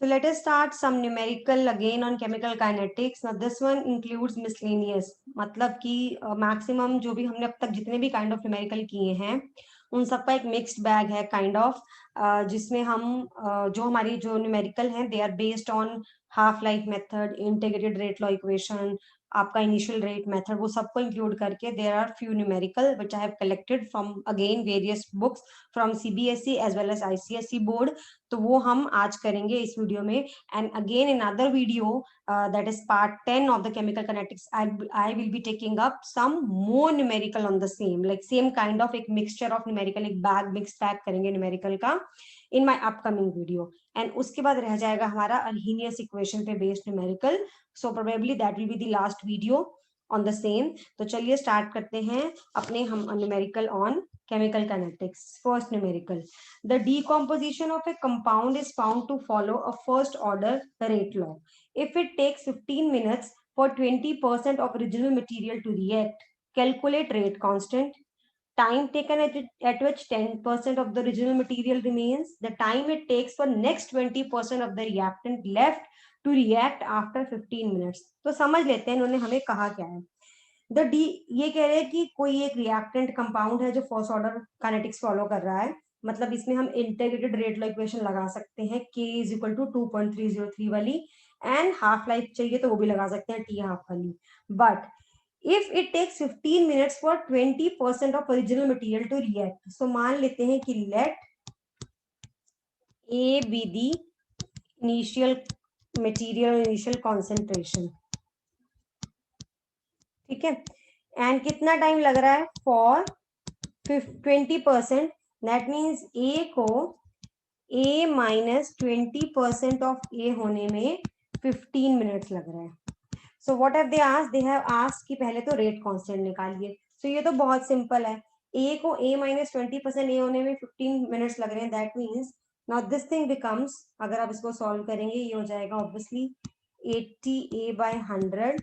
So let us start some numerical again on chemical kinetics. Now this one includes miscellaneous, मतलब कि maximum जो भी हमने अब तक जितने भी kind of numerical किए हैं उन सबका एक mixed bag है kind of, जिसमें हम जो हमारी जो numerical हैं they are based on half life method, integrated rate law equation, आपका इनिशियल रेट मेथड, वो सबको इंक्लूड करके there are few numerical which I have collected from again various books from CBSE as well as ICSE board. तो वो हम आज करेंगे इस वीडियो में. And again in other video that is part 10 of the chemical kinetics, I will be taking up some more numerical on the same, like same kind of एक mixture of numerical, एक bag mixed bag करेंगे numerical का in my upcoming video. and उसके बाद रह जाएगा हमारा Arrhenius equation पे based numerical, so probably that will be the last video on the same. तो चलिए start करते हैं अपने हम numerical on chemical kinetics. First numerical, the decomposition of a compound is found to follow a first order rate law. If it takes 15 minutes for 20% of original material to react, calculate rate constant. Time taken at which 10% of the original material remains, the time it takes for next 20% of the reactant left to react after 15 minutes. तो समझ लेते हैं इन्होंने हमें कहा क्या है. The D ये कह रहे हैं कि कोई एक रिएक्टेंट कंपाउंड है जो फर्स्ट ऑर्डर काइनेटिक्स फॉलो कर रहा है, मतलब इसमें हम इंटीग्रेटेड रेट लॉ इक्वेशन लगा सकते हैं k इज इक्वल टू 2.303 वाली, एंड हाफ लाइफ चाहिए तो वो भी लगा सकते हैं t हाफ वाली. But if it takes 15 minutes for 20% of original material to react, so मान लेते हैं कि let A be the initial material initial concentration, ठीक है, एंड कितना टाइम लग रहा है फॉर 20%, दैट मीन्स ए को a माइनस 20% ऑफ ए होने में 15 मिनट्स लग रहा है. So what have they asked, they have asked कि पहले तो रेट कांस्टेंट निकालिए. सो ये तो बहुत सिंपल है, a को a माइनस 20% ए होने में 15 मिनट्स लग रहे हैं, that means now this thing becomes, अगर आप इसको सॉल्व करेंगे ये हो जाएगा obviously 80a by 100.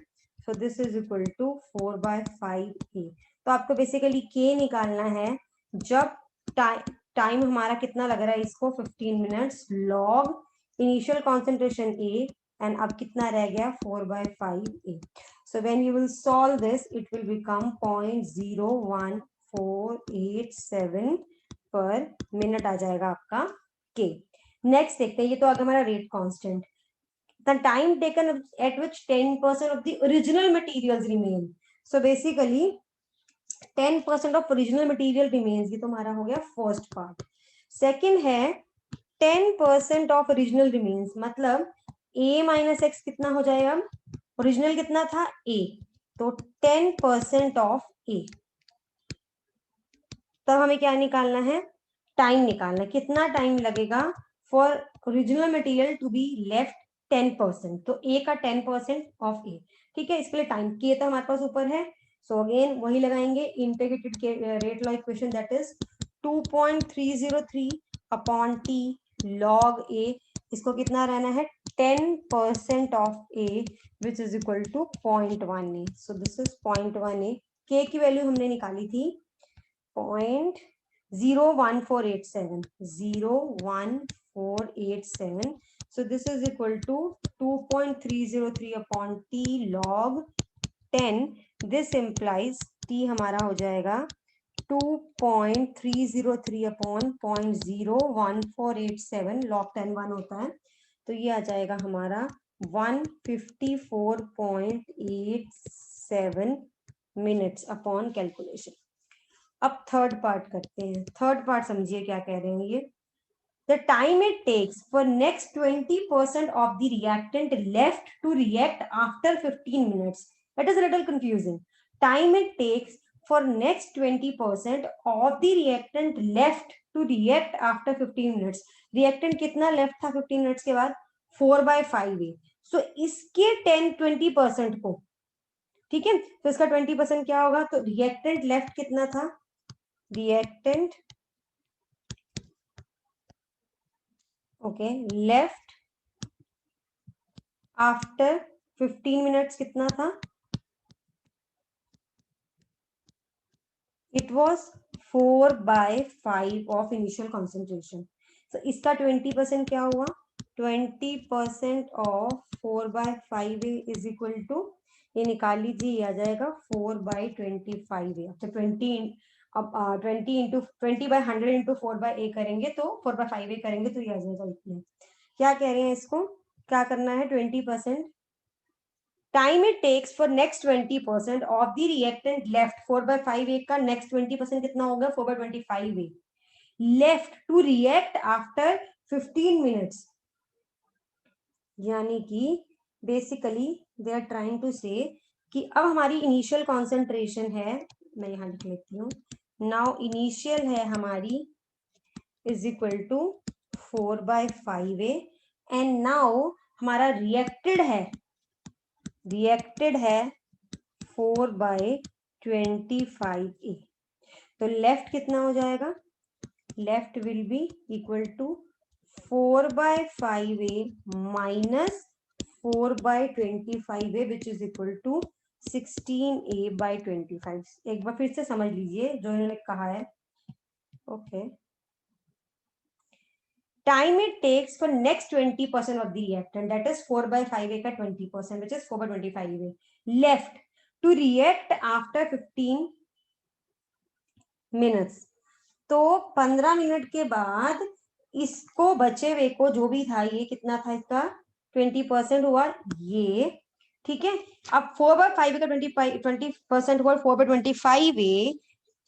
So this is equal to 4/5a. तो आपको बेसिकली k निकालना है जब टाइम हमारा कितना लग रहा है इसको 15 minutes, log initial concentration a, and अब कितना रह गया 4/5a. So when you will solve this, it will become 0.01487 पर मिनट आ जाएगा आपका k. नेक्स्ट देखते हैं, ये तो आ गया हमारा rate constant. The time taken at which 10% of the original materials remain. So basically 10% of original material remains, ये तो हमारा हो गया फर्स्ट पार्ट. सेकंड है 10% of original remains, मतलब a माइनस एक्स कितना हो जाएगा, ओरिजिनल कितना था a, तो 10% ऑफ a. तब हमें क्या निकालना है, टाइम निकालना है, कितना टाइम लगेगा for original material to be left 10%, तो a का 10% ऑफ a, ठीक है. इसके लिए टाइम k तो हमारे पास ऊपर है, सो अगेन वही लगाएंगे integrated rate law equation, that is 2.303 upon t log a. इसको कितना रहना है 10% of a which is equal to 0.1a. So this is 0.1a. k की वैल्यू हमने निकाली थी 0.01487. So this is equal to 2.303 upon t log 10. This implies t हमारा हो जाएगा 2.303 upon 0.01487. log 10 1 होता है, तो ये आ जाएगा हमारा 154.87 मिनट्स अपॉन कैलकुलेशन. अब थर्ड पार्ट करते हैं. थर्ड पार्ट समझिए क्या कह रहे हैं ये. The time it takes for next 20% of the reactant left to react after 15 minutes. That is a little confusing. Time it takes for next 20% of the reactant left to react after 15 minutes. Reactant कितना left था 15 minutes के बाद 4/5a. So इसके 10-20% को, ठीक है, तो इसका 20% क्या होगा, तो रिएक्टेंट लेफ्ट कितना था, reactant left after 15 minutes कितना था, it was 4/5 of initial concentration. So इसका 20% क्या हुआ, 20% of 4/5a is equal to, ये निकाल लीजिए, ये आ जाएगा 4/25a। तो 20/100 इंटू 4/a करेंगे तो 4/5a करेंगे तो ये आ जाएगा इतना। क्या कह रहे हैं इसको, क्या करना है, 20% time it takes for next 20% of the reactant left 4/5a का नेक्स्ट 20% कितना होगा 4/25a left to react after 15 minutes. यानी कि basically they are trying to say कि अब हमारी इनिशियल कॉन्सेंट्रेशन है, मैं यहां लिख लेती हूँ, नाउ इनिशियल है हमारी is equal to 4/5a and now हमारा रिएक्टेड है 4/25a। तो लेफ्ट कितना हो जाएगा, left will be equal to 4/5a minus 4/25a which is equal to 16a/25। एक बार फिर से समझ लीजिए जो इन्होंने कहा है। Okay, time it takes for next 20% of the reactant that is 4/5a का 20% which is 4/25a left to react after 15 minutes. तो 15 मिनट के बाद इसको बचे हुए को जो भी था, ये कितना था इसका 20% हुआ ये, ठीक है। अब 4/5 का 20% हुआ 4/25a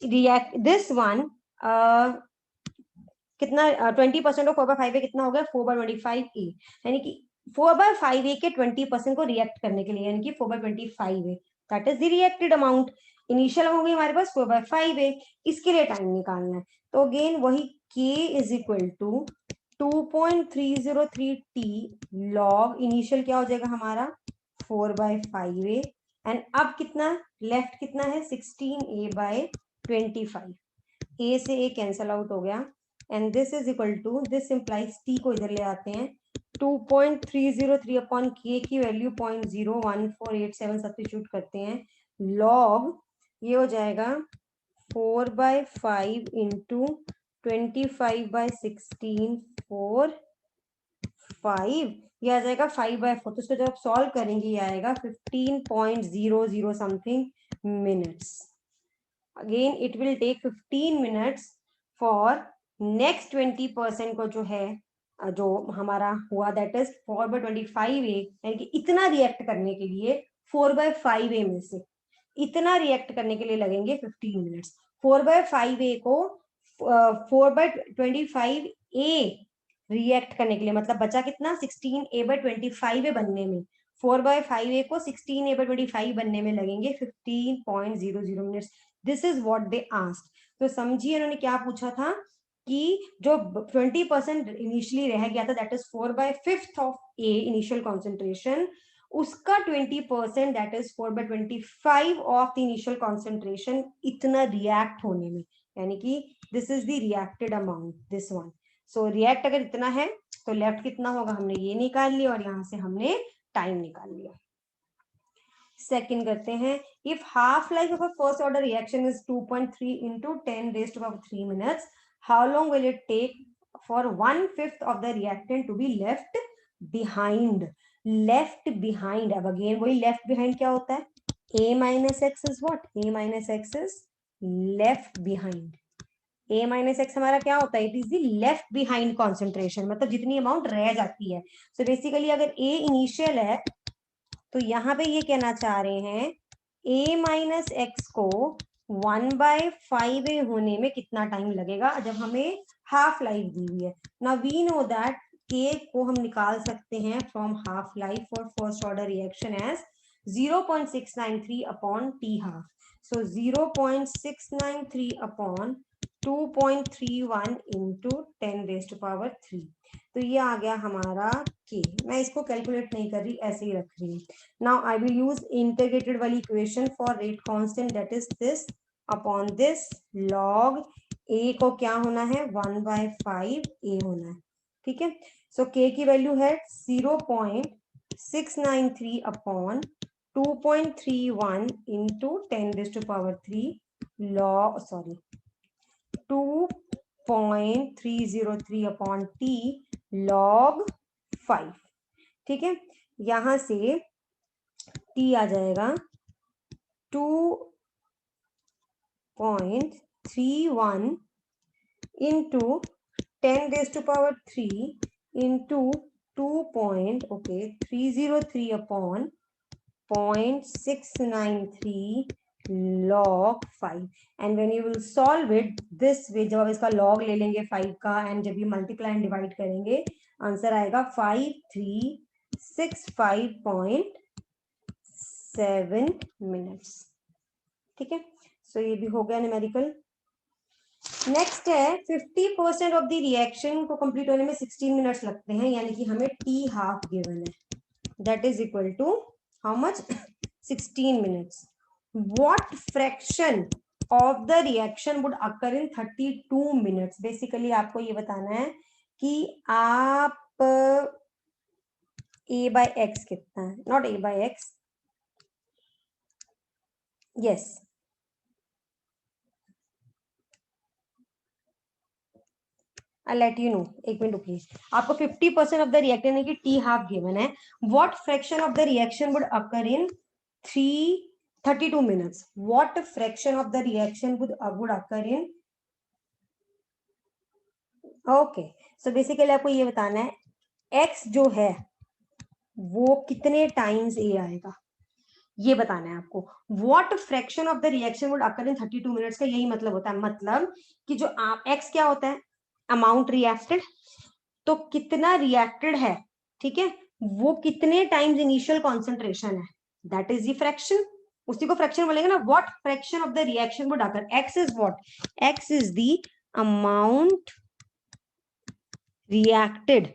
रिएक्ट दिस वन कितना 20% ऑफ 4/5a कितना हो गया 4/25a, यानी कि 4/5a के 20% को रिएक्ट करने के लिए, यानी कि 4/25a that is the reacted amount. Initial हो गई हमारे पास 4/5a, इसके लिए टाइम निकालना है। तो अगेन वही k is equal to 2.303t log initial क्या हो जाएगा हमारा 4/5a एंड अब कितना लेफ्ट कितना है 16a/25। a से a कैंसल आउट हो गया and this is equal to, this implies t को इधर ले आते हैं, 2.303 अपॉन k की वैल्यू 0.01487 सब्स्टिट्यूट करते हैं, लॉग ये हो जाएगा 4/5 इंटू 25/16 4/5, ये आ जाएगा 5/4। तो इसको जब आप सॉल्व करेंगे ये आएगा 15.00 something minutes. Again it will take 15 minutes for next 20% को जो है जो हमारा हुआ दैट इज 4/25a, यानी कि इतना रिएक्ट करने के लिए 4/5a में से इतना रिएक्ट करने के लिए लगेंगे 15 मिनट्स। 4/5a को 4/25a रिएक्ट करने के लिए, मतलब बचा कितना 16a/25a बनने में, 4/5a को 16a/25 बनने में लगेंगे 15.00 minutes. This is what they asked. तो समझिए उन्होंने क्या पूछा था कि जो 20% इनिशियली रह गया था that is 4/5 of A initial concentration, उसका 20% that is 4/25 of the initial concentration इतना रिएक्ट होने में, यानी कि this is the reacted amount this one. So react अगर इतना है तो लेफ्ट कितना होगा हमने ये निकाल लिया और यहां से हमने टाइम निकाल लिया। सेकंड करते हैं, if half life of a first order reaction is 2.3 into 10⁻³ minutes, how long will it take for 1/5 of the reactant to be left behind? Left behind, अब अगेन वही left behind क्या होता है, a minus x is what, a minus x is left behind। a minus x हमारा क्या होता है, it is the left behind concentration, मतलब जितनी अमाउंट रह जाती है। सो बेसिकली अगर a इनिशियल है तो यहाँ पे ये कहना चाह रहे हैं a माइनस एक्स को 1/5a होने में कितना टाइम लगेगा जब हमें हाफ लाइफ दी हुई है। Now we know that k को हम निकाल सकते हैं from half life for first order reaction as 0.693 upon t half. So 0.693 upon 2.31 into 10⁻³ तो ये आ गया हमारा k। मैं इसको कैलकुलेट नहीं कर रही, ऐसे ही रख रही हूँ। Now I will use integrated वाली equation for rate constant that is this upon this log a को क्या होना है 1/5a होना है, ठीक है। सो k की वैल्यू है 0.693 upon 2.31 into 10⁻³ log 2.303 upon t log 5, ठीक है। यहां से T आ जाएगा 2.31 into 10⁻³ into 303 upon 0.693 log 5, and when you will solve it this way, जब आप इसका log ले लेंगे 5 का and जब ये multiply and divide करेंगे आंसर आएगा 5365.7 minutes, ठीक है। सो ये भी हो गया न्यूमेरिकल। नेक्स्ट है 50% ऑफ द रिएक्शन को कंप्लीट होने में 16 मिनट्स लगते हैं, यानी कि हमें टी हाफ गिवन है, that is equal to how much 16 minutes. What fraction of the reaction would occur in 32 minutes. Basically आपको ये बताना है कि आप a बाय एक्स कितना है, not a by x, yes I'll let you know. एक मिनट रुकिए। आपको 50% ऑफ द रिएक्शन यानी कि टी हाफ गिवन है। What fraction of the reaction would occur in 32 minutes. What fraction of the reaction would occur in, okay. So basically आपको ये बताना है एक्स जो है वो कितने टाइम्स ए आएगा, ये बताना है आपको। What fraction of the reaction would occur in 32 minutes का यही मतलब होता है, मतलब कि जो आप एक्स क्या होता है, अमाउंट रिएक्टेड, तो कितना रिएक्टेड है, ठीक है, वो कितने टाइम्स इनिशियल कॉन्सेंट्रेशन है, दैट इज द फ्रैक्शन। उसी को फ्रैक्शन बोलेंगे ना। What fraction of the reaction would occur, X is what, X is the amount reacted.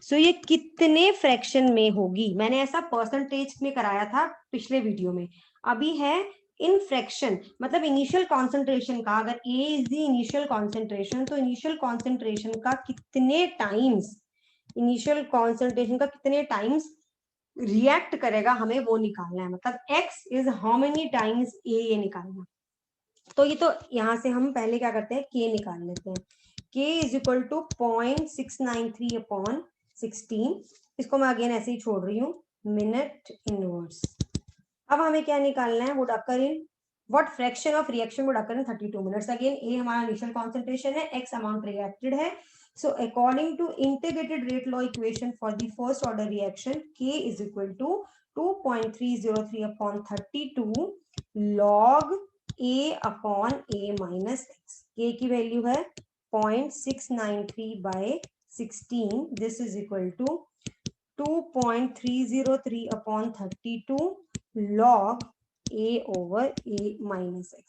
So ये कितने फ्रैक्शन में होगी, मैंने ऐसा परसेंटेज में कराया था पिछले वीडियो में, अभी है इन फ्रैक्शन, मतलब इनिशियल कॉन्सेंट्रेशन का। अगर ए इज द इनिशियल कॉन्सेंट्रेशन तो इनिशियल कॉन्सेंट्रेशन का कितने टाइम्स, इनिशियल कॉन्सेंट्रेशन का कितने टाइम्स रिएक्ट करेगा, हमें वो निकालना है। मतलब X is how many times A, ये निकालना। तो ये तो यहां से हम पहले क्या करते हैं, के निकाल लेते हैं। के इज इक्वल टू 0.693 अपॉन 16, इसको मैं अगेन ऐसे ही छोड़ रही हूँ, मिनट इनवर्स। अब हमें क्या निकालना है, would occur in, what fraction of reaction would occur in 32 minutes. Again A हमारा इनिशियल कॉन्सेंट्रेशन है, एक्स अमाउंट रिएक्टेड है। So according to integrated rate law equation for the first order reaction, K is equal to 2.303 upon 32 log A upon A minus X. K की value है 0.693 by 16. This is equal to 2.303 upon 32 log A over A minus X.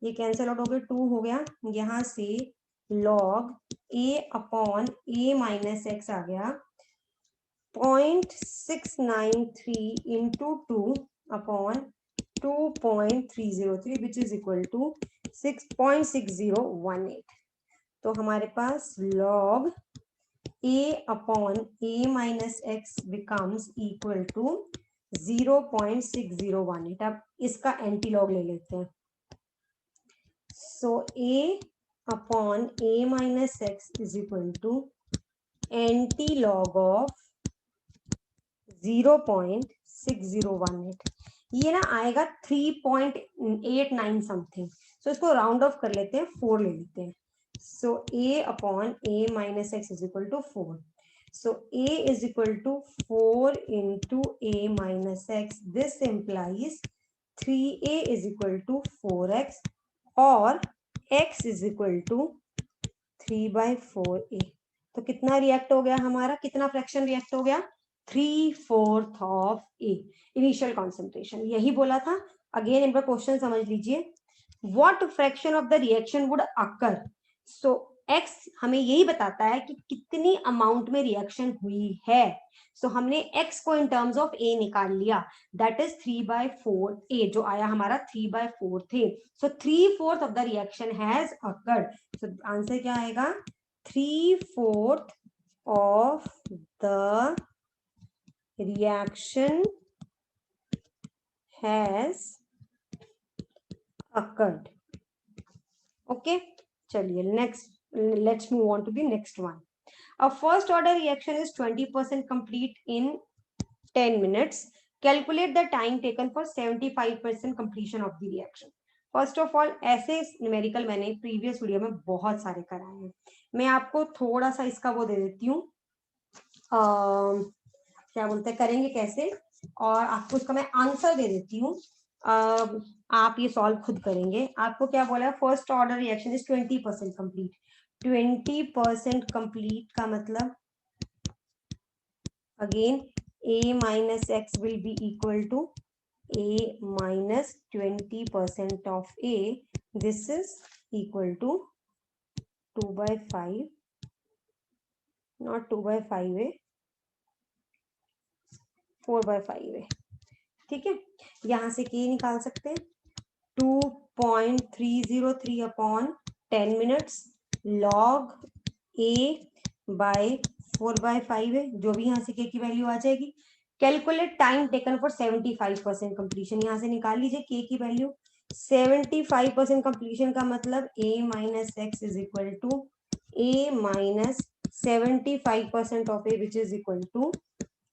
ये cancel out हो गया, 2 हो गया, यहां से log a upon a minus X आ गया 0.693 into 2 upon 2.303 which is equal to 6.6018। तो हमारे पास log a upon a minus X becomes equal to 0.6018। अब इसका एंटी लॉग ले लेते हैं। सो a upon a minus x is equal to anti-log of 0.6018। ये ना आएगा 3.89 समथिंग। सो इसको राउंड ऑफ कर लेते हैं, 4 ले लेते हैं। सो a upon a minus x is equal to 4. So a is equal to 4 into a minus x. This implies 3a is equal to 4x और x is equal to 3/4a। तो कितना react हो गया हमारा, कितना फ्रैक्शन रिएक्ट हो गया, 3/4 of A initial concentration, यही बोला था। अगेन एक बार क्वेश्चन समझ लीजिए, what fraction of the reaction would occur. So x हमें यही बताता है कि कितनी अमाउंट में रिएक्शन हुई है। सो हमने एक्स को इन टर्म्स ऑफ ए निकाल लिया, दैट इज 3/4a, जो आया हमारा 3/4 थे। सो 3/4 of the reaction has occurred. So answer क्या आएगा, 3/4 of the reaction has occurred. Okay, चलिए next, let's move on to the next one. A first order reaction is 20% complete in 10 minutes. Calculate the time taken for 75% completion of the reaction. First of all ऐसे numerical मैंने previous video में बहुत सारे कराए हैं. मैं आपको थोड़ा सा इसका वो दे देती हूँ, क्या बोलते हैं, करेंगे कैसे, और आपको इसका मैं आंसर दे देती हूँ. आप ये सॉल्व खुद करेंगे. आपको क्या बोला है, first order reaction is 20% complete. 20% complete का मतलब again a minus x will be equal to a minus 20% of a. This is equal to 2 by 5, not 2 by 5 है, 4 by 5 है. ठीक है, यहां से k निकाल सकते हैं. 2.303 upon 10 minutes log a by 4 by 5 है, जो भी यहाँ से k की वैल्यू आ जाएगी. Calculate time taken for 75% completion. यहाँ से निकाल लीजिए k की वैल्यू. 75% कंप्लीशन का मतलब a minus x is equal to a minus 75% of a which is equal to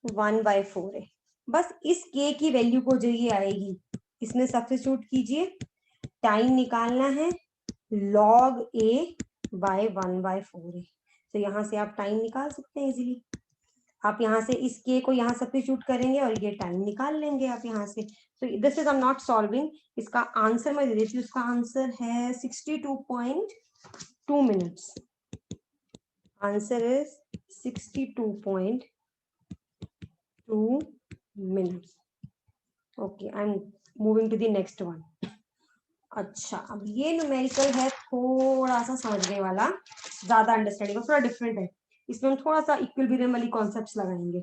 1/4 है. बस इस k की वैल्यू को जो ये आएगी इसमें सब्स्टिट्यूट कीजिए. टाइम निकालना है, log a बाय 1/4 है. तो यहाँ से आप टाइम निकाल सकते हैं इजीली. आप यहाँ से इस k को यहाँ सब्स्टिट्यूट करेंगे और ये टाइम निकाल लेंगे आप यहाँ से. तो this is I am not solving. इसका आंसर मैं दे देती हूँ. इसका आंसर है 62.2 minutes. Answer is 62.2 minutes. Okay, I am moving to the next one. अच्छा, अब ये न्यूमेरिकल है थोड़ा सा समझने वाला, ज्यादा अंडरस्टैंडिंग, थोड़ा डिफरेंट है. इसमें हम थोड़ा सा इक्विलिब्रियम वाली कॉन्सेप्ट्स लगाएंगे.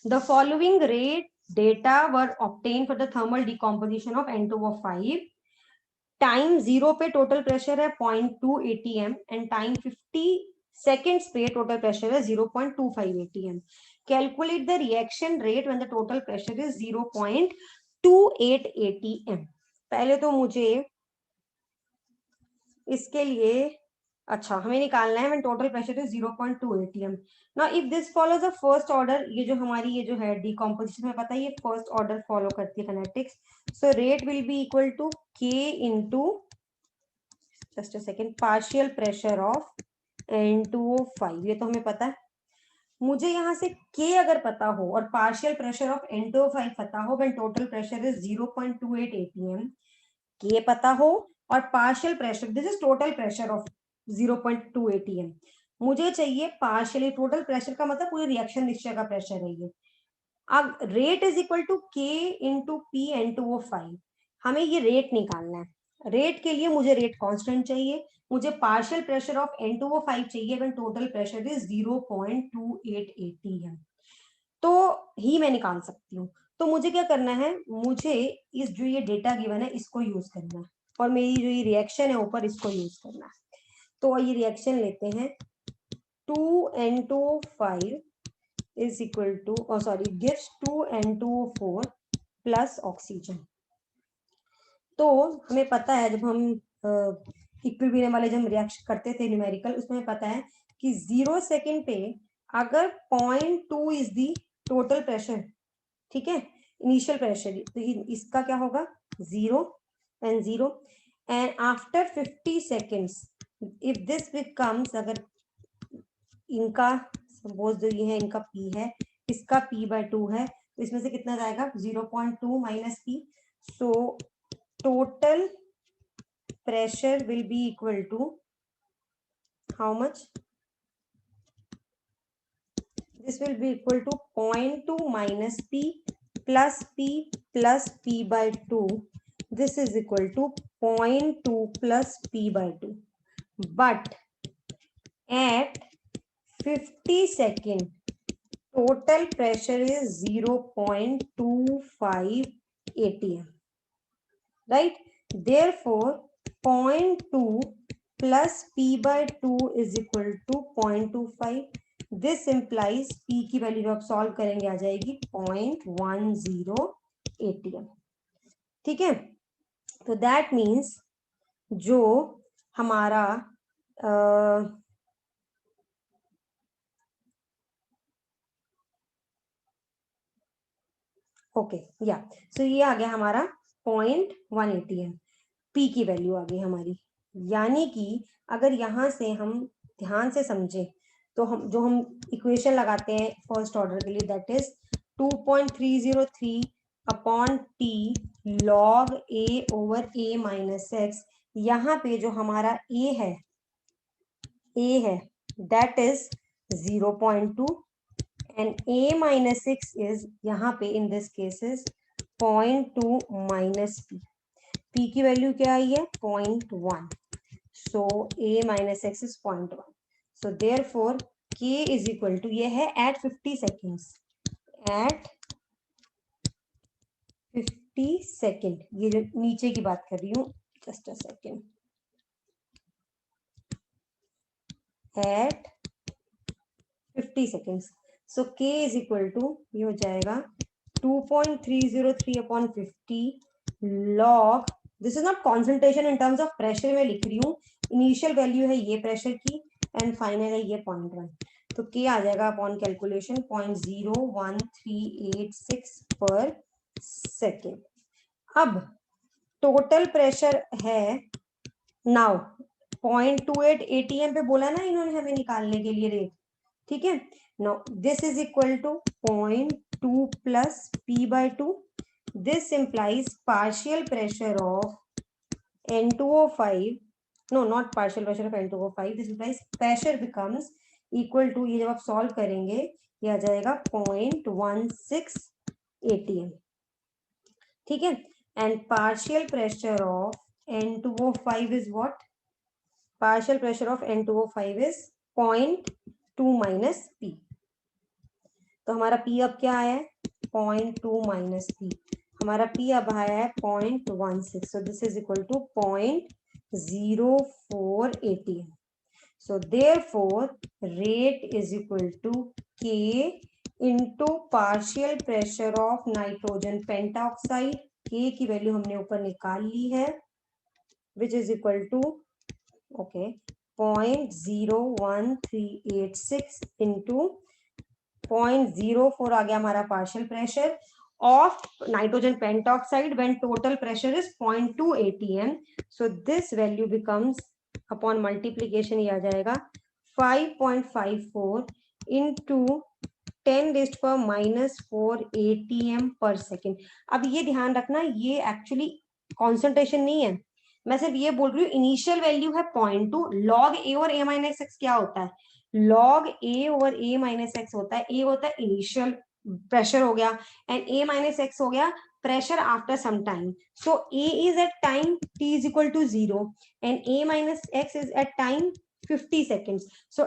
The following rate data were obtain for the thermal decomposition of N2O5. Time 0 पे टोटल प्रेशर है 0.2 atm एंड टाइम 50 सेकेंड्स पे टोटल प्रेशर है 0.25 atm. Calculate the reaction rate when the total pressure is 0.28 atm. पहले तो मुझे इसके लिए अच्छा हमें निकालना है when total pressure is 0.2 atm. Now if this follows a first order, ये जो हमारी ये जो है डिकम्पोजिशन में पता है ये फर्स्ट ऑर्डर फॉलो करती है kinetics. So rate will be equal to k into, just a second, partial pressure of N2O5. ये तो हमें पता है. मुझे यहाँ से k अगर पता हो और पार्शियल प्रेशर ऑफ N2O5 पता हो when total pressure is 0.28 atm, k पता हो और partial pressure, this is total pressure of 0.2 atm. मुझे चाहिए पार्शियली टोटल प्रेशर का मतलब पूरी रिएक्शन मिक्सचर का प्रेशर है ये. अब rate is equal to k into p N2O5. हमें ये रेट निकालना है. रेट के लिए मुझे रेट कांस्टेंट चाहिए, मुझे पार्शियल प्रेशर ऑफ N2O5 चाहिए when total pressure is 0.28 atm. तो ही मैं निकाल सकती हूँ. तो मुझे क्या करना है, मुझे इस जो ये डेटा गिवन है इसको यूज करना है और मेरी जो ये रिएक्शन है ऊपर इसको यूज करना है. तो ये रिएक्शन लेते हैं. 2N2O5 is equal to, oh sorry, gives 2N2O4 plus oxygen. तो हमें पता है जब हम इक्विलिब्रियम वाले जब रिएक्शन करते थे न्यूमेरिकल, उसमें पता है कि 0 सेकेंड पे अगर 0.2 इज दी टोटल प्रेशर, ठीक है, इनिशियल प्रेशर, तो इसका क्या होगा 0 and 0. And after 50 seconds if this becomes, अगर इनका सपोज जो ये है इनका p है, इसका p/2 है, तो इसमें से कितना जाएगा 0.2 minus p. So total pressure will be equal to how much, this will be equal to 0.2 minus p plus p/2. This is equal to 0.2 plus p/2. But at 50 second total pressure is 0.25 atm, right? Therefore 0.2 plus p/2 is equal to 0.25. this implies p की value जो आप solve करेंगे आ जाएगी 0.10 atm. ठीक है, तो that means जो हमारा ओके या सो ये आ गया हमारा 0.1 ATM, पी की वैल्यू आ गई हमारी। यानी कि अगर यहाँ से हम ध्यान से समझे तो हम इक्वेशन लगाते हैं फर्स्ट ऑर्डर के लिए, that is 2.303 upon T log A over A minus x. यहाँ पे जो हमारा ए है that is 0.2 and a minus 6 is यहाँ पे in this case is 0.2 minus p। p की वैल्यू क्या आई है 0.1, so a minus x is 0.1, so therefore k is equal to, ये है at 50 seconds, at 50 सेकेंड, ये जो नीचे की बात कर रही हूँ, just a second, at 50 seconds, so k is equal to, ये हो जाएगा 2.303 upon 50 log, this is not concentration in terms of pressure में लिख रही हूँ, इनिशियल वैल्यू है ये प्रेशर की एंड फाइनल है ये 0.1, तो k आ जाएगा अपॉन कैलकुलेशन 0.01386 पर सेकेंड। अब टोटल प्रेशर है नाउ 0.28 ATM पे बोला ना इन्होंने हमें निकालने के लिए रेट, ठीक है। Now this is equal to 0.2 plus p by 2, this implies partial pressure of N2O5, no not partial pressure of N2O5, this implies pressure becomes equal to, ये जब आप सॉल्व करेंगे ये आ जाएगा 0.16 ATM, ठीक है। And partial pressure of N2O5 is what? Partial pressure of N2O5 is 0.2 minus p, तो हमारा p अब क्या आया है 0.2 माइनस p, हमारा p अब आया है 0.16, so this is equal to 0.04 ATM, so therefore rate is equal to k into partial pressure of nitrogen pentoxide, k की वैल्यू हमने ऊपर निकाल ली है, which is equal to okay 0.01386 into 0.04 आ गया हमारा partial pressure of nitrogen pentoxide when total pressure is 0.2 ATM, so this value becomes upon multiplication ये आ जाएगा 5.54 into 10⁻⁻⁴ ATM पर सेकेंड। अब ये ध्यान रखना ये एक्चुअली कॉन्सेंट्रेशन नहीं है, मैं सिर्फ ये बोल रही हूँ इनिशियल वैल्यू है 0.2, लॉग ए और ए माइनस एक्स क्या होता है, लॉग ए ओवर ए माइनस एक्स होता है, ए होता है इनिशियल प्रेशर हो गया एंड ए माइनस एक्स हो गया pressure after some time, so a is at time t is equal to 0 and a minus x is at time 50 seconds, so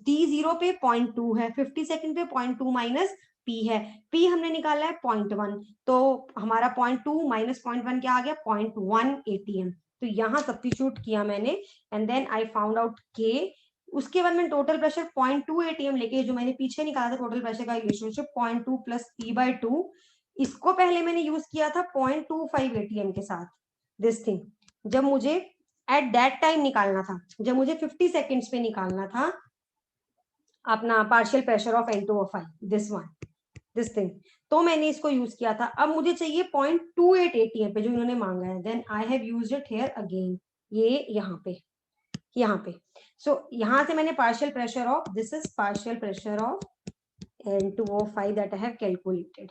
t0 पे 0.2 है, 50 सेकंड पे 0.2 माइनस p है, p हमने निकाला है 0.1, तो हमारा 0.2 माइनस 0.1 क्या आ गया 0.1 ATM, तो यहाँ सब्स्टिट्यूट किया मैंने and then I found out k, उसके बाद मैंने टोटल प्रेशर 0.2 ATM लेके जो मैंने पीछे निकाला था टोटल प्रेशर का रिलेशनशिप 0.2 प्लस p बाय 2, इसको पहले मैंने यूज किया था 0.25 ATM के साथ, दिस थिंग जब मुझे एट दैट टाइम निकालना था, जब मुझे 50 सेकेंड्स पे निकालना था अपना partial pressure of N2O5, this one, this thing, तो मैंने इसको यूज किया था। अब मुझे चाहिए 0.28 ATM पे जो इन्होंने मांगा है, then I have used it here again, ये यहाँ पे सो यहाँ से मैंने partial pressure of, this is partial pressure of N2O5 that I have calculated,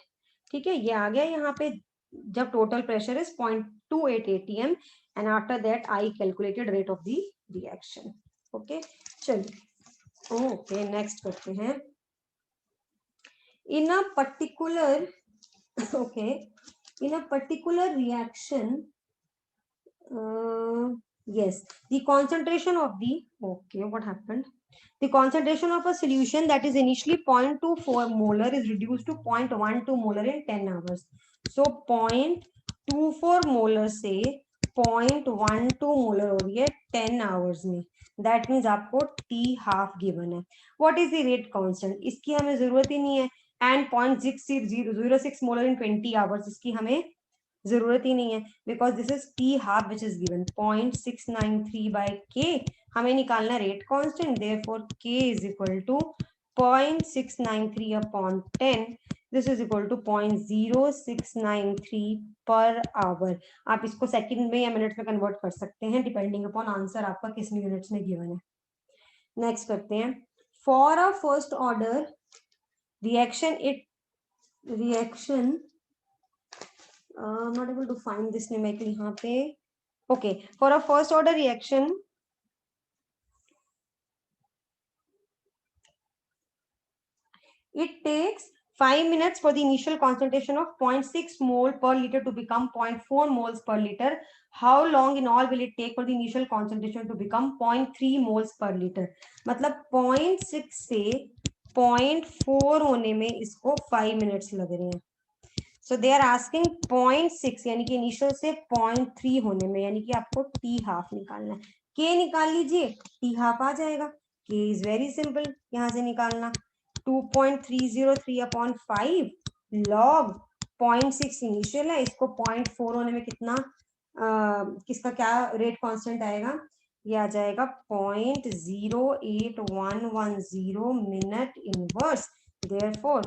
ठीक है, ये आ गया यहाँ पे जब total pressure is 0.28 ATM and after that I calculated rate of the reaction, okay. चलिए ओके नेक्स्ट करते हैं, in a particular okay in a particular reaction yes the concentration of the what happened, the concentration of a solution that is initially 0.24 molar is reduced to 0.12 molar in 10 hours, so 0.24 molar से 0.12 molar हो रही है 10 hours में, that means आपको T half given है, what is the rate constant, इसकी हमें जरूरत ही नहीं है, एंड 0.06 मोलर इन 20 आवर्स, इसकी हमें जरूरत ही नहीं है because this is T half which is given 0.693 by K, हमें निकालना rate constant, therefore K is equal to 0.693 upon 10, this is equal to 0.0693 per our. आप इसको सेकंड में या मिनट में कन्वर्ट कर सकते हैं डिपेंडिंग अपॉन आंसर आपका किस यूनिट्स में गिवन है। नेक्स्ट करते हैं, for a first order reaction not able to find this numerically यहाँ पे। okay, for a first order reaction it takes 5 minutes for the initial concentration of 0.6 mole per liter to become 0.4 moles per liter. How long in all will it take for the initial concentration to become 0.3 moles per liter? मतलब 0.6 से 0.4 होने में इसको 5 minutes लग रहे हैं। सो they are asking 0.6 यानी कि इनिशियल से 0.3 होने में, यानी कि आपको टी हाफ निकालना है। के निकाल लीजिए, टी हाफ आ जाएगा। के इज वेरी सिंपल, यहां से निकालना 2.303 अपॉन 5 लॉग 0.6 इनिशियल है, इसको 0.4 होने में कितना किसका क्या रेट कांस्टेंट आएगा, ये आ जाएगा 0.08110 minute inverse. Therefore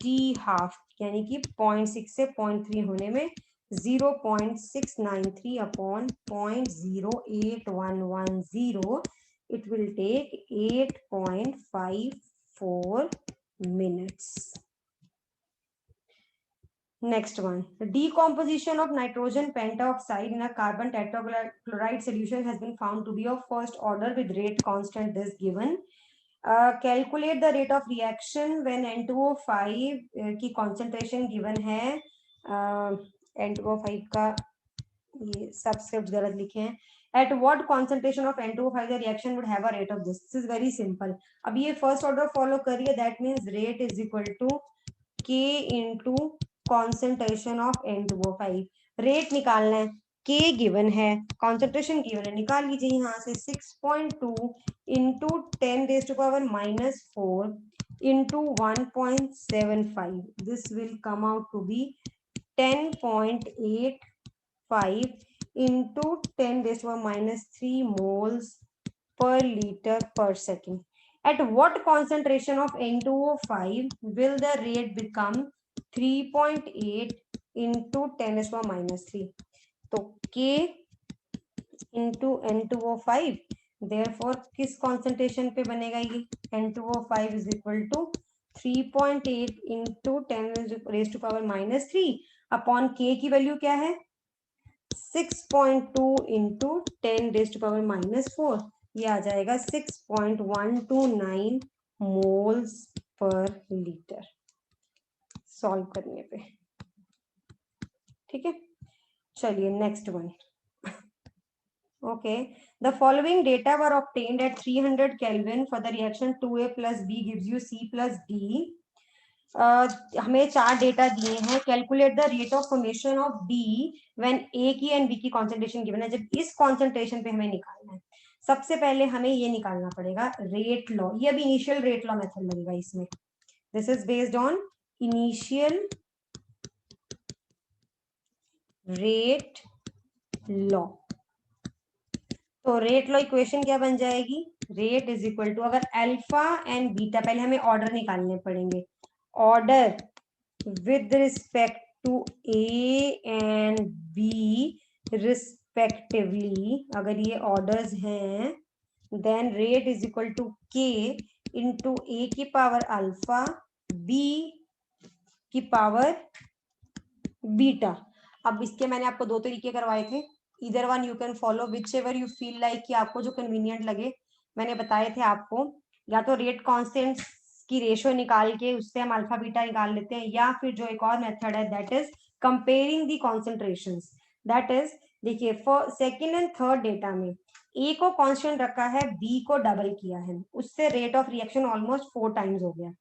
T half यानी कि 0.6 से 0.3 होने में 0.693 upon 0.08110, it will take 8.54 minutes. Next one, the decomposition of nitrogen pentoxide in a carbon tetrachloride solution has been found to be of first order with rate constant this given. Calculate the rate of reaction when N2O5 की concentration given है, N2O5 का ये subscript गलत लिखे हैं। At what concentration of N2O5 the reaction would have a rate of this? This is very simple. अब ये first order follow करिए, that means rate is equal to K into concentration of N2O5. rate निकालना है, K given है, concentration given है, निकाल लीजिए यहाँ से 6.2 into 10 raised to power minus 4 into 1.75. This will come out to be 10.85 into 10 raised to power minus 3 moles per liter per second. At what concentration of N2O5 will the rate become 3.8 into 10 raised to power minus 3? तो K into N2O5, therefore किस concentration पे बनेगा ये? N2O5 is equal to 3.8 into 10 raised to power minus 3 upon K की value क्या है? 6.2 into 10 raised to power minus 4, ये आ जाएगा 6.129 मोल्स पर लीटर सॉल्व करने पे। ठीक है, चलिए next one. Okay, the following data were obtained at 300 Kelvin for the reaction 2A plus B gives you C plus D. हमें 4 डेटा दिए हैं। Calculate the rate of formation of D when ए की and B की concentration given है। जब इस concentration पे हमें निकालना है, सबसे पहले हमें ये निकालना पड़ेगा रेट लॉ। ये अभी इनिशियल रेट लॉ मेथड लगेगा इसमें। This is based on initial rate law. तो रेट लॉ इक्वेशन क्या बन जाएगी? रेट इज इक्वल टू, अगर अल्फा एंड बीटा, पहले हमें ऑर्डर निकालने पड़ेंगे, order with respect to A and B respectively, अगर ये orders हैं, then rate is equal to K into A की पावर अल्फा, B की पावर बीटा। अब इसके मैंने आपको 2 तरीके करवाए थे, either one you can follow whichever you feel like, कि आपको जो कन्वीनियंट लगे। मैंने बताए थे आपको, या तो रेट कांस्टेंट की रेशियो निकाल के उससे हम अल्फा बीटा निकाल लेते हैं, या फिर जो एक और मेथड है that is comparing the concentrations. That is, देखिए for second and third data में ए को कांस्टेंट रखा है, बी को डबल किया है, उससे rate of reaction almost 4 times हो गया।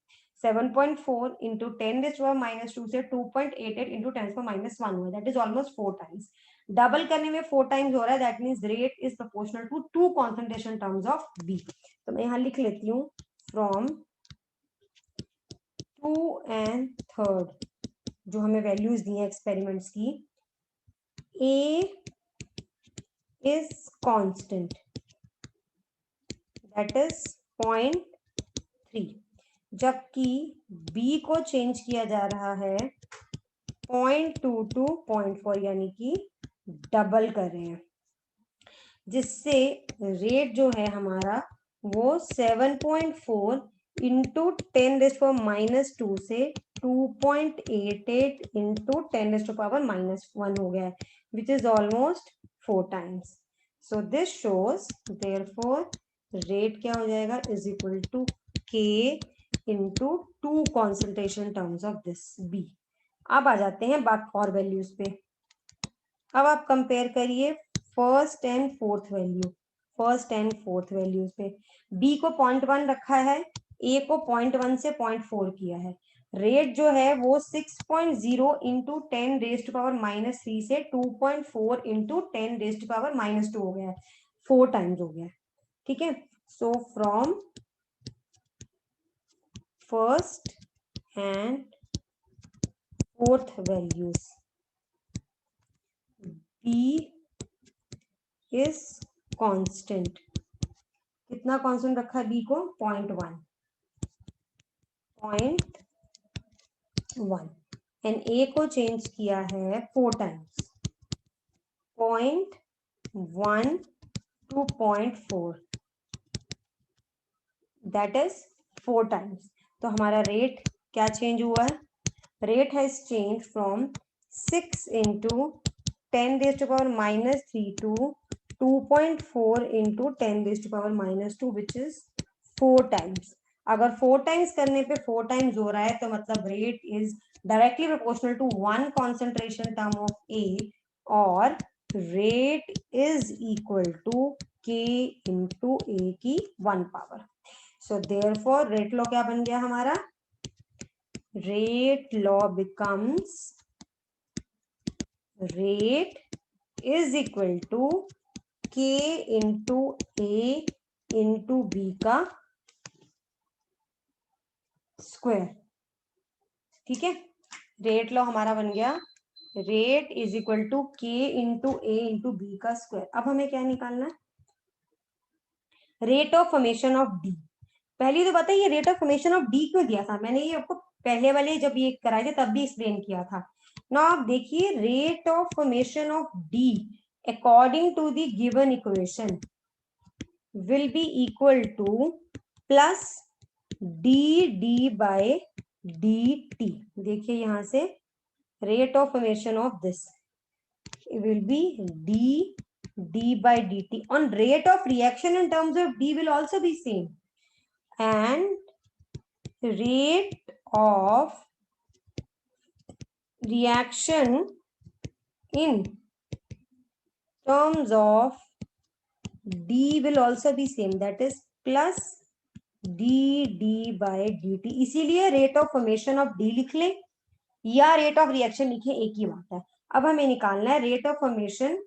7.4 into 10 raised to power minus 2 से 2.88 into 10 to power minus 1 हुआ, that is almost 4 times. Double करने में 4 टाइम्स हो रहा है, that means rate is proportional to 2 concentration terms of B. तो मैं यहाँ लिख लेती हूँ फ्रॉम 2 and 3rd, जो हमें वैल्यूज दी हैं एक्सपेरिमेंट्स की, A is constant, that is 0.3, जबकि b को चेंज किया जा रहा है 0.2 टू 0.4, यानी कि डबल कर रहे हैं, जिससे रेट जो है हमारा वो 7.4 इंटू 10⁻⁻² से 2.88 इंटू 10⁻⁻1 हो गया है, which is almost 4 times. So this shows therefore rate क्या हो जाएगा is equal to k into 2 concentration terms of this b. अब आ जाते हैं बाकी और वैल्यूज पे. अब आप कंपेयर करिए फर्स्ट एंड फोर्थ वैल्यूज पे. b को 0.1 रखा है, a को 0.1 से 0.4 किया है. रेट जो है वो 6.0 इंटू 10⁻³ से 2.4 इंटू 10⁻² हो गया है, 4 टाइम्स हो गया है. ठीक है. So from first and fourth values b is constant. कितना कांस्टेंट रखा है b को? 0.1 एंड a को चेंज किया है 4 times, 0.1 to 0.4, that is 4 times. तो हमारा रेट क्या चेंज हुआ है? Rate has change from 6 into 10⁻³ to 2.4 into 10⁻², which is 4 times. अगर 4 टाइम्स करने पे 4 टाइम्स हो रहा है तो मतलब rate is directly proportional to 1 concentration term of A, और rate is equal to K into A की 1 power. So therefore rate law क्या बन गया हमारा? Rate law becomes rate is equal to K into A into B का square. ठीक है. Rate law हमारा बन गया rate is equal to K into A into B का स्क्वायर. अब हमें क्या निकालना है? Rate of formation of D. पहली तो बताइए rate of formation of D क्यों दिया था? मैंने ये आपको पहले वाले जब ये कराए थे तब भी एक्सप्लेन किया था ना. आप देखिए rate of formation of D according to the given equation will be equal to plus dd by dt. देखिए यहां से rate of formation of this will be d by dt on rate of reaction in terms of D will also be same, and rate of reaction in terms of D will also be same, that is plus dd by dt. इसीलिए rate of formation of D लिख ले या rate of reaction लिखे, एक ही बात है. अब हमें निकालना है rate of formation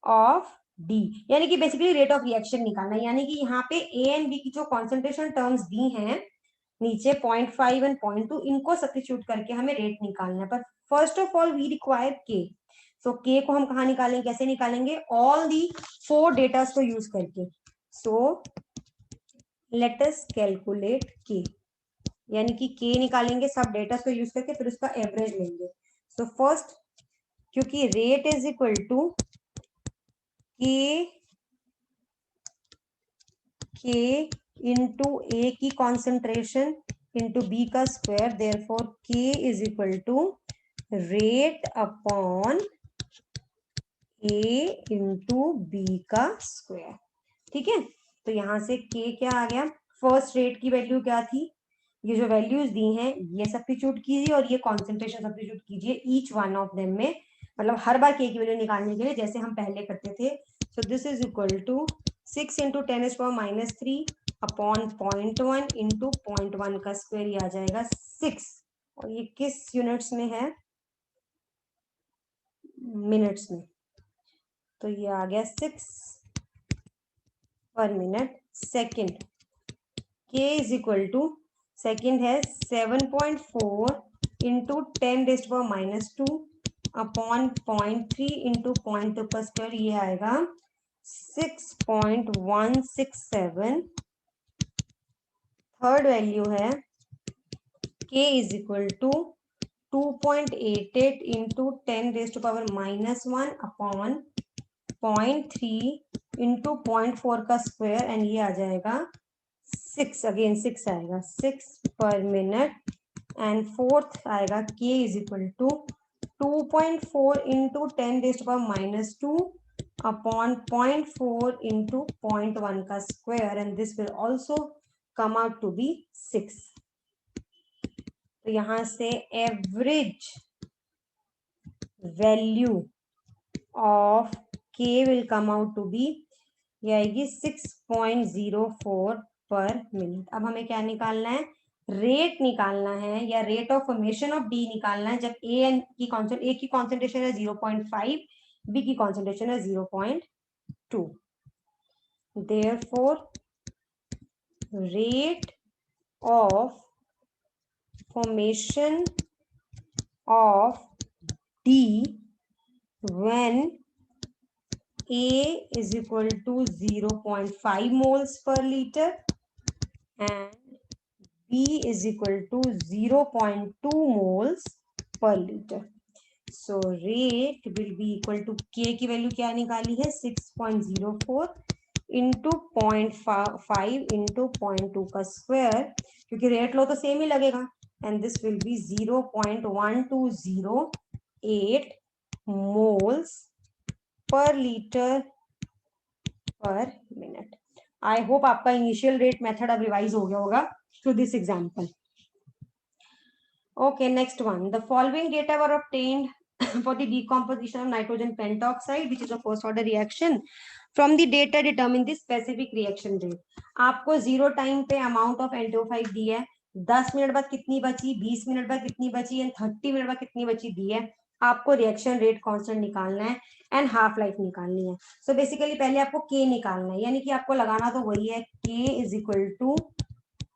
of D, यानी कि बेसिकली रेट ऑफ रिएक्शन निकालना है. यानी कि यहाँ पे A एंड B की जो कॉन्सेंट्रेशन टर्म्स दी हैं नीचे 0.5 एंड 0.2, इनको सब्स्टिट्यूट करके हमें रेट निकालना है. पर first of all we require K. So K को हम कहाँ निकालेंगे, कैसे निकालेंगे? ऑल दी 4 डेटा को यूज करके. So let us calculate K, यानी कि K निकालेंगे सब डेटा को यूज करके, फिर उसका एवरेज लेंगे. सो फर्स्ट, क्योंकि rate is equal to K into A की कॉन्सेंट्रेशन इंटू B का square, therefore K is equal to rate upon A into B का स्क्वायर. ठीक है. तो यहां से K क्या आ गया? फर्स्ट रेट की वैल्यू क्या थी? ये जो वैल्यूज दी हैं ये सब्स्टिट्यूट कीजिए और ये कॉन्सेंट्रेशन सब्स्टिट्यूट कीजिए ईच वन ऑफ देम में, मतलब हर बार K की वैल्यू निकालने के लिए जैसे हम पहले करते थे. So this is equal to 6 into 10⁻³ upon 0.1 into 0.1 का स्क्वायर, ये आ जाएगा 6. और ये किस यूनिट्स में है? मिनट्स में. तो ये आ गया 6 per minute second. K is equal to second है 7.4 इंटू 10⁻² अपॉन 0.3 इंटू 0.2 का स्क्वायर, ये आएगा 6.167. थर्ड वैल्यू है K is equal to 2.88 into 10 raised to power -1 upon 0.3 into 0.4 का स्क्वायर, एंड ये आ जाएगा 6, अगेन 6 आएगा, 6 पर मिनट, एंड फोर्थ आएगा K is equal to 2.4 into 10 raised to power -2 upon 0.4 into 0.1 का square, and this will also come out to be 6. तो यहां से average value of K will come out to be, ये आएगी 6.04 पर minute. अब हमें क्या निकालना है? रेट निकालना है, या rate of formation of D निकालना है, जब ए की कॉन्सेंट्रेशन है 0.5, बी की कॉन्सेंट्रेशन है 0.2. Therefore rate of formation of D when A is equal to 0.5 moles per liter and B is equal to 0.2 moles per liter. So rate will be equal to K की value क्या निकाली है? 6.04 into 0.5 into 0.2 का square, क्योंकि rate लो तो same ही लगेगा, and this will B 0.1208 moles per liter per minute. I hope आपका initial rate method अब रिवाइज हो गया होगा through this example. Okay, next one. The following data were obtained for the decomposition of nitrogen pentoxide, which is a first order reaction. From the data determine the specific reaction rate. आपको 0 time पे amount of NO5 दी है, 10 minute बाद कितनी बची, 20 minute बाद कितनी बची, and 30 minute बाद कितनी बची दी है. आपको रिएक्शन रेट कांस्टेंट निकालना है एंड हाफ लाइफ निकालनी है. सो बेसिकली पहले आपको K निकालना है, यानी कि आपको लगाना तो वही है, K is equal to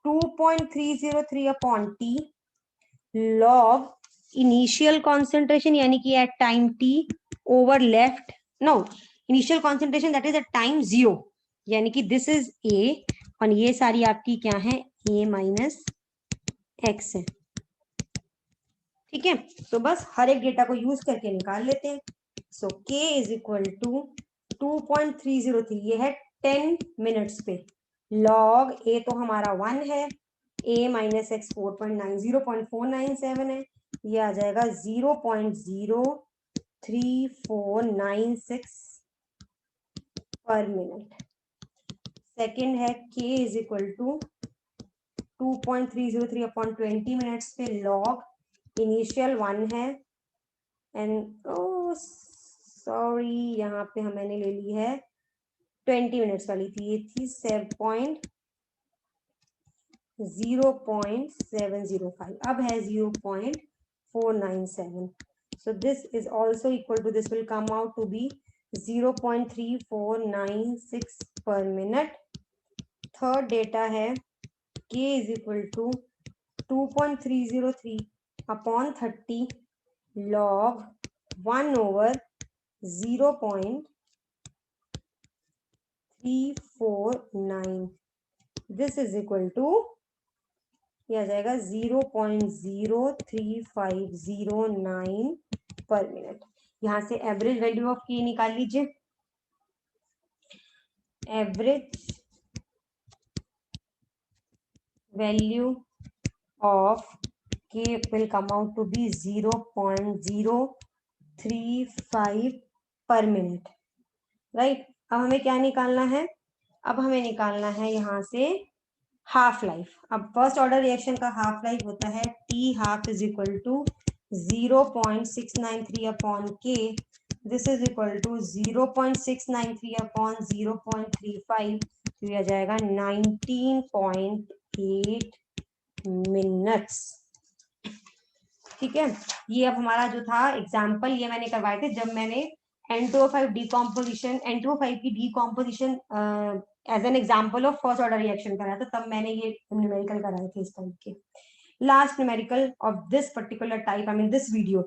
2.303 upon T log initial concentration, यानी कि at time t over left, no, initial concentration that is at time 0, यानी कि this is A और ये सारी आपकी क्या है, A माइनस x है. ठीक है, तो बस हर एक डेटा को यूज करके निकाल लेते हैं. सो K इज इक्वल टू 2.303, ये है 10 मिनट्स पे, log A तो हमारा 1 है, A माइनस एक्स 0.497 है, ये आ जाएगा 0.03496 पर मिनट. सेकेंड है K is equal to 2.303 upon 20 minutes पे, लॉग इनिशियल 1 है, एंड सॉरी यहाँ पे मैंने ले ली है 20 मिनट्स वाली थी, ये थी 0.705, अब है 0.497. so this is also equal to, this will come out to be 0.3496 per minute. Third data है K is equal to 2.303 upon 30 log 1 over 0.349. this is equal to, यह आ जाएगा 0.03509 पर मिनट. यहां से एवरेज वैल्यू ऑफ K निकाल लीजिए. Average value of K will come out to be 0.035 पर minute, right. अब हमें क्या निकालना है? अब हमें निकालना है यहाँ से हाफ लाइफ. अब फर्स्ट ऑर्डर रिएक्शन का हाफ लाइफ होता है T half is equal to 0.693 upon K. This is equal to 0.693 upon 0.35, तो यह जाएगा 19.8 मिनट्स. ठीक है, ये अब हमारा जो था एग्जाम्पल, ये मैंने करवाए थे जब मैंने N2O5 डिकॉम्पोजिशन, N2O5 की decomposition as an example of first order reaction कराया था, तब मैंने ये न्यूमेरिकल कराए थे इस टाइप के. Last numerical of this particular type, I mean this video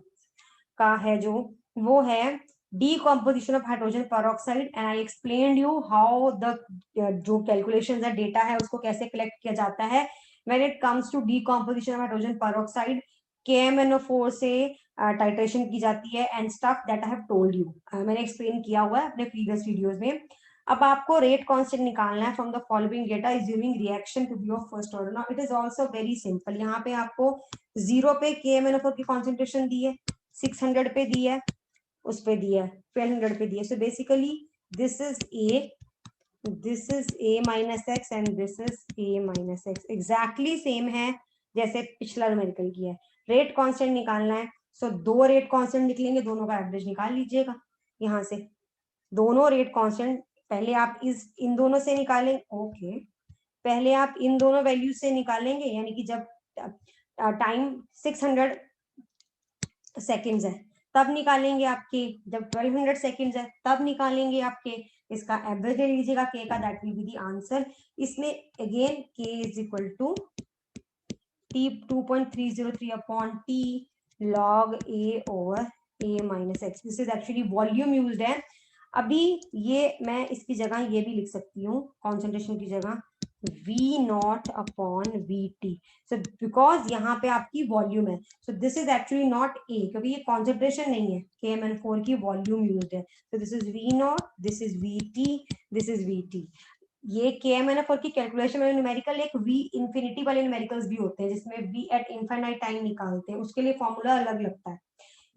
का है जो, वो है decomposition of hydrogen peroxide, and I explained you how the जो calculations है, डेटा है, उसको कैसे कलेक्ट किया जाता है, When it comes to decomposition of hydrogen peroxide, KMnO4 से टाइट्रेशन की जाती है and stuff that I have told you, मैंने एक्सप्लेन किया हुआ है अपने प्रीवियस वीडियोस में. अब आपको रेट कांस्टेंट निकालना है from the following data assuming reaction to be of first order. Now it is also very simple. यहाँ पे आपको 0 पे KMnO4 की कॉन्सेंट्रेशन दी है, 600 पे दी है, उस पे दी है 1200 पे दी है. So basically this is A, this is A minus x and this is A minus x. exactly same है जैसे पिछला न्यूमेरिकल किया है. रेट कांस्टेंट निकालना है. सो दो रेट कांस्टेंट निकलेंगे, दोनों का एवरेज निकाल लीजिएगा यहाँ से. दोनों रेट कांस्टेंट पहले आप इन दोनों से निकालें. ओके, पहले आप इन दोनों वैल्यूज से निकालेंगे, यानी कि जब टाइम 600 सेकेंड्स है तब निकालेंगे आपके, जब 1200 सेकेंड्स है तब निकालेंगे आपके. इसका एवरेज ले लीजिएगा k का, that will be the answer. इसमें again k is equal to t 2.303 upon t log a over a minus x. This is actually volume used है. अभी ये मैं इसकी जगह ये भी लिख सकती हूँ, कॉन्सेंट्रेशन की जगह V not upon VT. So because यहाँ पे आपकी वॉल्यूम है, सो this is actually not A, क्योंकि ये कॉन्सेंट्रेशन नहीं है, KMnO4 की वॉल्यूम यूज्ड है. सो this is V not, this is VT, this is VT. ये KMnO4 की कैलकुलेशन में न्यूमेरिकल एक V इंफिनिटी वाले न्यूमेरिकल्स भी होते हैं जिसमें V एट इनफाइनाइट टाइम निकालते हैं, उसके लिए फॉर्मूला अलग लगता है.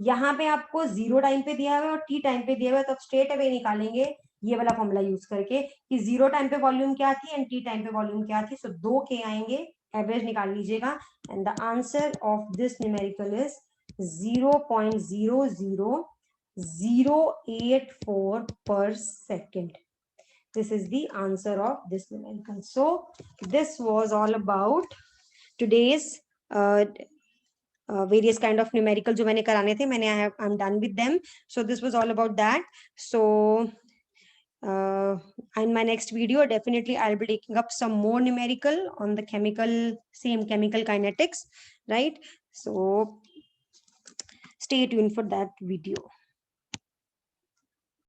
यहाँ पे आपको 0 टाइम पे दिया हुआ है और T टाइम पे दिया हुआ है, तो स्ट्रेट अवे निकालेंगे ये वाला फॉर्मूला यूज करके कि 0 टाइम पे वॉल्यूम क्या थी एंड T टाइम पे वॉल्यूम क्या थी. सो 2 के आएंगे, एवरेज निकाल लीजिएगा and the answer of this numerical is 0.00084 per second. This is the answer of this numerical. So this was all about today's various kind of numerical जो मैंने कराने थे. I'm done with them. So this was all about that. So in my next video definitely I'll be taking up some more numerical on the same chemical kinetics, right? So stay tuned for that video.